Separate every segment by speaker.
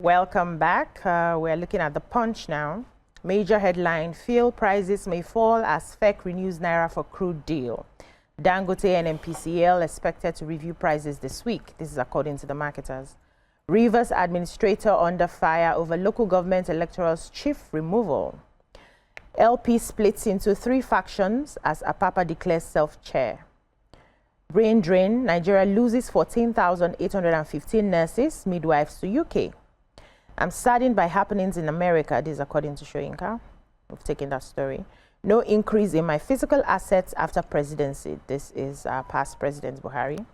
Speaker 1: Welcome back. We're looking at the Punch now. Major headline: fuel prices may fall as FEC renews Naira for crude deal. Dangote and MPCL expected to review prices this week. This is according to the marketers. Rivers administrator under fire over local government electoral's chief removal. LP splits into 3 factions as Apapa declares self-chair. Brain drain: Nigeria loses 14,815 nurses, midwives to UK. I'm saddened by happenings in America. This is according to Shoyinka. We've taken that story. No increase in my physical assets after presidency. This is past President Buhari.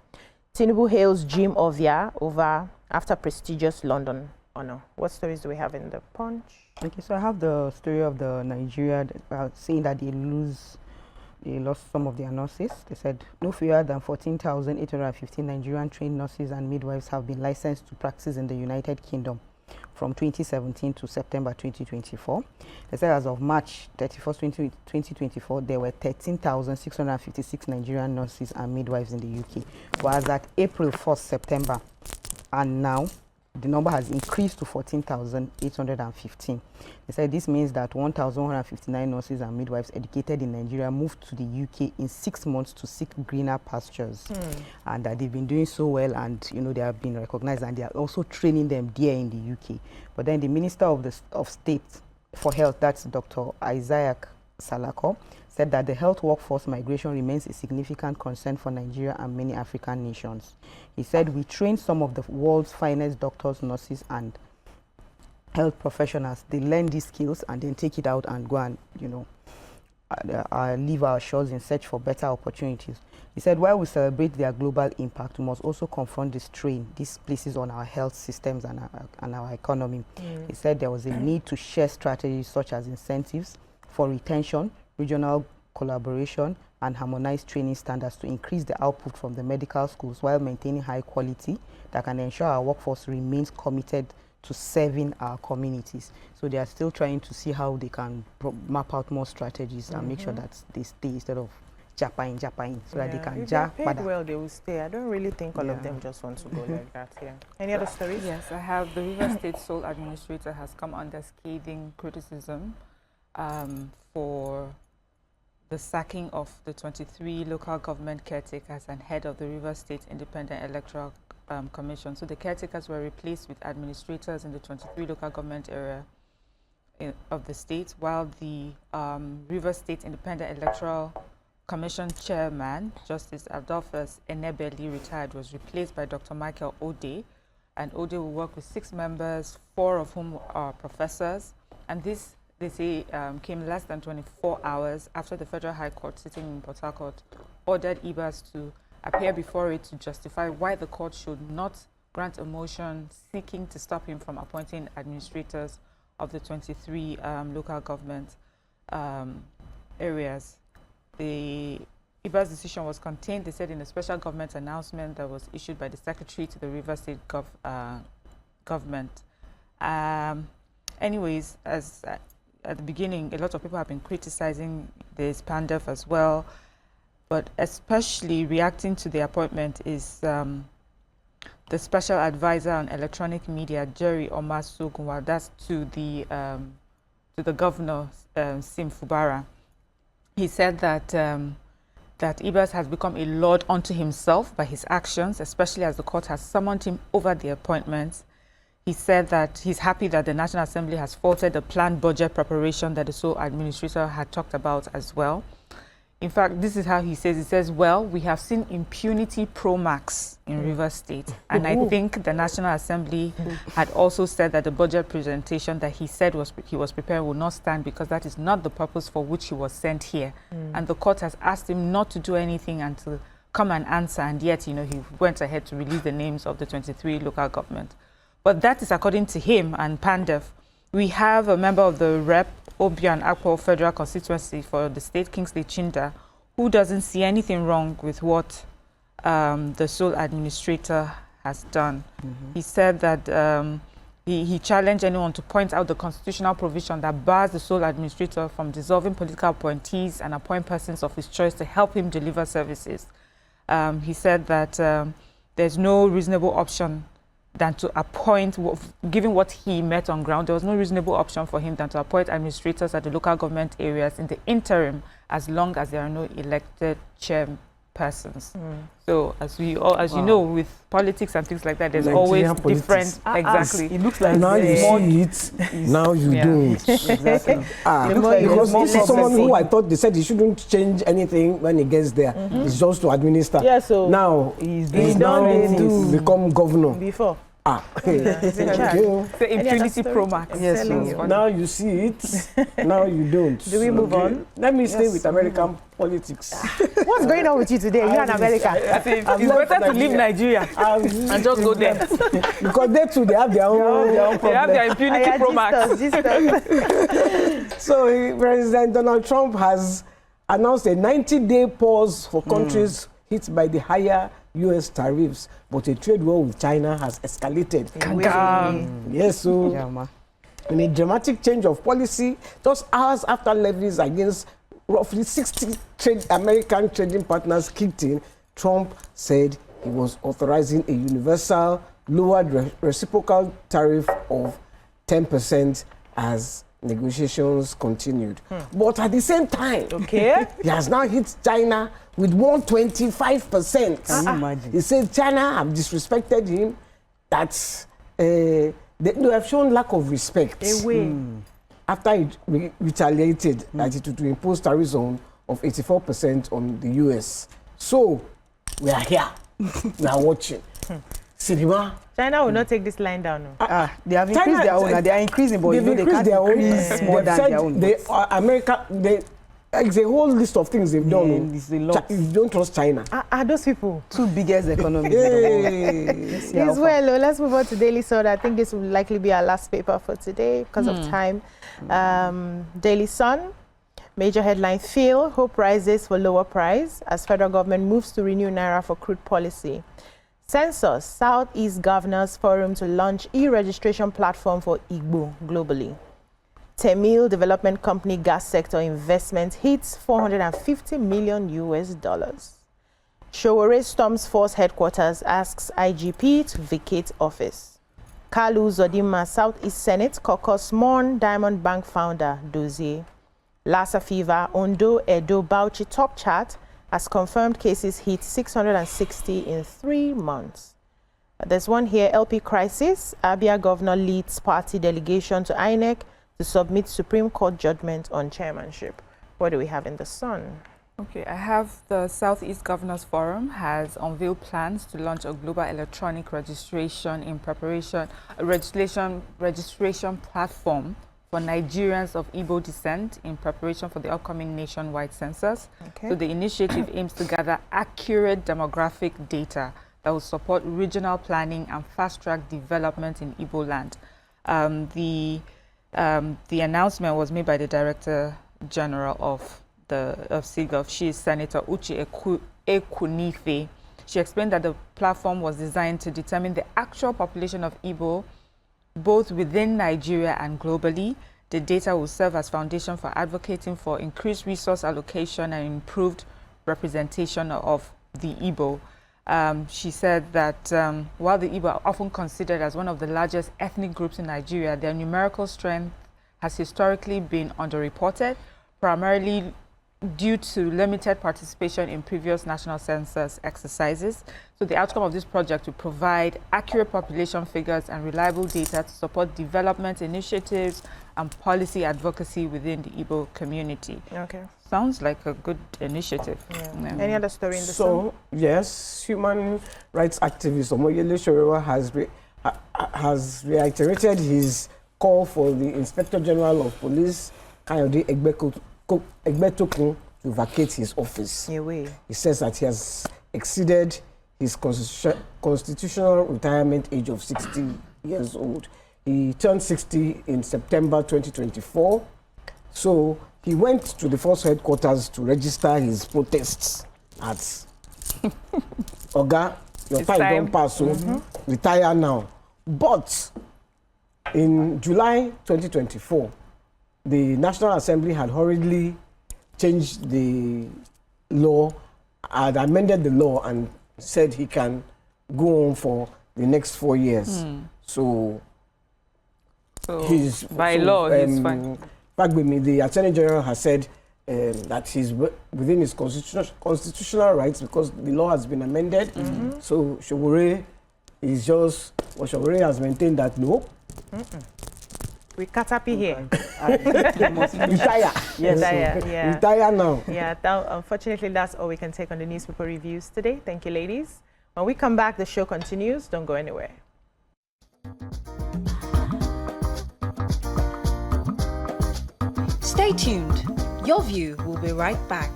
Speaker 1: Tinubu hails Jim Ovia over after prestigious London honor. What stories do we have in the Punch?
Speaker 2: Okay, so I have the story of the Nigeria saying that they lost some of their nurses. They said no fewer than 14,815 Nigerian trained nurses and midwives have been licensed to practice in the United Kingdom from 2017 to September 2024. They said as of March 31st, 2024, there were 13,656 Nigerian nurses and midwives in the UK. Whereas at April 1st, September, and now, the number has increased to 14,815. They said this means that 1,159 nurses and midwives educated in Nigeria moved to the UK in 6 months to seek greener pastures. And that they've been doing so well, and you know they have been recognized, and they are also training them there in the UK. But then the Minister of State for Health, that's Dr. Isaac Salako, said that the health workforce migration remains a significant concern for Nigeria and many African nations. He said, we train some of the world's finest doctors, nurses, and health professionals. They learn these skills and then take it out and go and, you know, leave our shores in search for better opportunities. He said, while we celebrate their global impact, we must also confront the strain this places on our health systems and our economy. He said there was a need to share strategies such as incentives for retention, regional collaboration, and harmonized training standards to increase the output from the medical schools while maintaining high quality that can ensure our workforce remains committed to serving our communities. So they are still trying to see how they can map out more strategies and make sure that they stay instead of Japan, so that they can
Speaker 1: if they're paid well, they will stay. I don't really think all of them just want to go like that. Any other stories?
Speaker 3: Yes, I have. The River State sole administrator has come under scathing criticism for the sacking of the 23 local government caretakers and head of the River State Independent Electoral Commission. So the caretakers were replaced with administrators in the 23 local government area of the state, while the River State Independent Electoral Commission chairman, Justice Adolphus Enebeli, retired, was replaced by Dr. Michael Ode. And Ode will work with 6 members, 4 of whom are professors. And this, they say, came less than 24 hours after the Federal High Court sitting in Port Harcourt ordered IBAS to appear before it to justify why the court should not grant a motion seeking to stop him from appointing administrators of the 23 local government areas. The IBA's decision was contained, they said, in a special government announcement that was issued by the Secretary to the River State government. Anyways, as at the beginning, a lot of people have been criticizing this PANDEF as well, but especially reacting to the appointment is the Special Advisor on Electronic Media, Jerry Omasogunwa. That's to the Governor, Sim Fubara. He said that that IBAS has become a lord unto himself by his actions, especially as the court has summoned him over the appointments. He said that he's happy that the National Assembly has faulted the planned budget preparation that the sole administrator had talked about as well. In fact, this is how he says. He says, well, we have seen impunity pro max in River State. And I think the National Assembly had also said that the budget presentation that he said he was preparing will not stand because that is not the purpose for which he was sent here. And the court has asked him not to do anything and to come and answer. And yet, you know, he went ahead to release the names of the 23 local government. But that is according to him and PANDEF. We have a member of the Rep. Obian Akpo Federal Constituency for the state, Kingsley Chinda, who doesn't see anything wrong with what the sole administrator has done. He said that he challenged anyone to point out the constitutional provision that bars the sole administrator from dissolving political appointees and appoint persons of his choice to help him deliver services. He said that there's no reasonable option than to appoint, given what he met on ground, there was no reasonable option for him than to appoint administrators at the local government areas in the interim, as long as there are no elected chairpersons. So, as you know, with politics and things like that, there's
Speaker 4: Nigerian
Speaker 3: always different. Exactly.
Speaker 2: It looks like
Speaker 4: Now you see it, now you don't.
Speaker 2: Exactly.
Speaker 4: Because this is someone who I
Speaker 2: processing.
Speaker 4: thought they said he shouldn't change anything when he gets there. It's just to administer.
Speaker 1: Yeah, so
Speaker 4: Now
Speaker 2: He's
Speaker 4: he's
Speaker 2: doing
Speaker 4: now
Speaker 2: this.
Speaker 4: become governor.
Speaker 1: before.
Speaker 4: Thank
Speaker 1: charge.
Speaker 4: you.
Speaker 3: The impunity pro max.
Speaker 2: Yes,
Speaker 1: telling
Speaker 2: so
Speaker 1: you.
Speaker 4: Now you see it, now you don't.
Speaker 1: Do we move on?
Speaker 4: Let me stay with American politics.
Speaker 1: What's going on with you today? You're in America.
Speaker 3: It's
Speaker 4: left
Speaker 3: better to leave Nigeria and just go there.
Speaker 4: Because they too, they have their own
Speaker 3: They have their impunity pro max.
Speaker 4: So President Donald Trump has announced a 90-day pause for countries hit by the higher U.S. tariffs, but a trade war with China has escalated. Yes, so
Speaker 2: Yeah, ma.
Speaker 4: in a dramatic change of policy, just hours after levies against roughly 60 American trading partners kicked in, Trump said he was authorizing a universal lowered reciprocal tariff of 10% as negotiations continued. But at the same time, he has now hit China with 125%.
Speaker 2: Can you imagine?
Speaker 4: He said China have disrespected him, that they have shown lack of respect. After it retaliated that it would impose tariffs of 84% on the US. So, we are here. We are watching. Cinema.
Speaker 1: China will not take this line down. No.
Speaker 2: They have increased their own, and they are increasing, but you know they can't increase more than their own.
Speaker 4: It's a whole list of things they've done.
Speaker 2: It's a lot.
Speaker 4: You don't trust China.
Speaker 1: Are those people?
Speaker 2: Two biggest economies in the world. Let's see how
Speaker 1: As
Speaker 2: far.
Speaker 1: well, let's move on to Daily Sun. I think this will likely be our last paper for today because of time. Daily Sun, major headline: Feel hope rises for lower price as federal government moves to renew Naira for crude policy. Census, Southeast Governors Forum to launch e-registration platform for Igbo globally. Temil Development Company gas sector investment hits $450 million. Showore storms force headquarters, asks IGP to vacate office. Kalu Zodima Southeast Senate caucus mourn Diamond Bank founder Dozie. Lassa fever, Ondo, Edo, Bauchi top chart as confirmed cases hit 660 in 3 months. There's one here, LP crisis. Abia governor leads party delegation to INEC to submit Supreme Court judgment on chairmanship. What do we have in the Sun?
Speaker 3: Okay, I have the Southeast Governors Forum has unveiled plans to launch a global electronic registration in preparation, a registration platform for Nigerians of Igbo descent in preparation for the upcoming nationwide census.
Speaker 1: Okay.
Speaker 3: So the initiative aims to gather accurate demographic data that will support regional planning and fast-track development in Igbo land. The announcement was made by the Director General of SIGOV. She is Senator Uche Ekunife. She explained that the platform was designed to determine the actual population of Igbo, both within Nigeria and globally. The data will serve as foundation for advocating for increased resource allocation and improved representation of the Igbo. She said that while the Igbo are often considered as one of the largest ethnic groups in Nigeria, their numerical strength has historically been underreported, primarily due to limited participation in previous national census exercises. So the outcome of this project will provide accurate population figures and reliable data to support development initiatives and policy advocacy within the Igbo community.
Speaker 1: Okay.
Speaker 3: Sounds like a good initiative.
Speaker 1: Yeah. Any other story in the Sun?
Speaker 4: So, yes, human rights activist Omoyele Shorewa has reiterated his call for the Inspector General of Police, Kayode Egbetokun, to vacate his office. He says that he has exceeded his constitutional retirement age of 60 years old. He turned 60 in September 2024. So he went to the force headquarters to register his protests at Oga, your time don't pass, so retire now. But in July 2024, the National Assembly had hurriedly changed the law, had amended the law and said he can go on for the next 4 years. So he's
Speaker 3: by law, he's fine.
Speaker 4: Fagbemi, the Attorney General, has said that he's within his constitutional rights because the law has been amended. So Showore is just, well, Showore has maintained that no.
Speaker 1: We cut up here.
Speaker 4: Retire.
Speaker 1: Yes, yeah.
Speaker 4: Retire now.
Speaker 1: Yeah, unfortunately, that's all we can take on the newspaper reviews today. Thank you, ladies. When we come back, the show continues. Don't go anywhere.
Speaker 5: Stay tuned. Your View will be right back.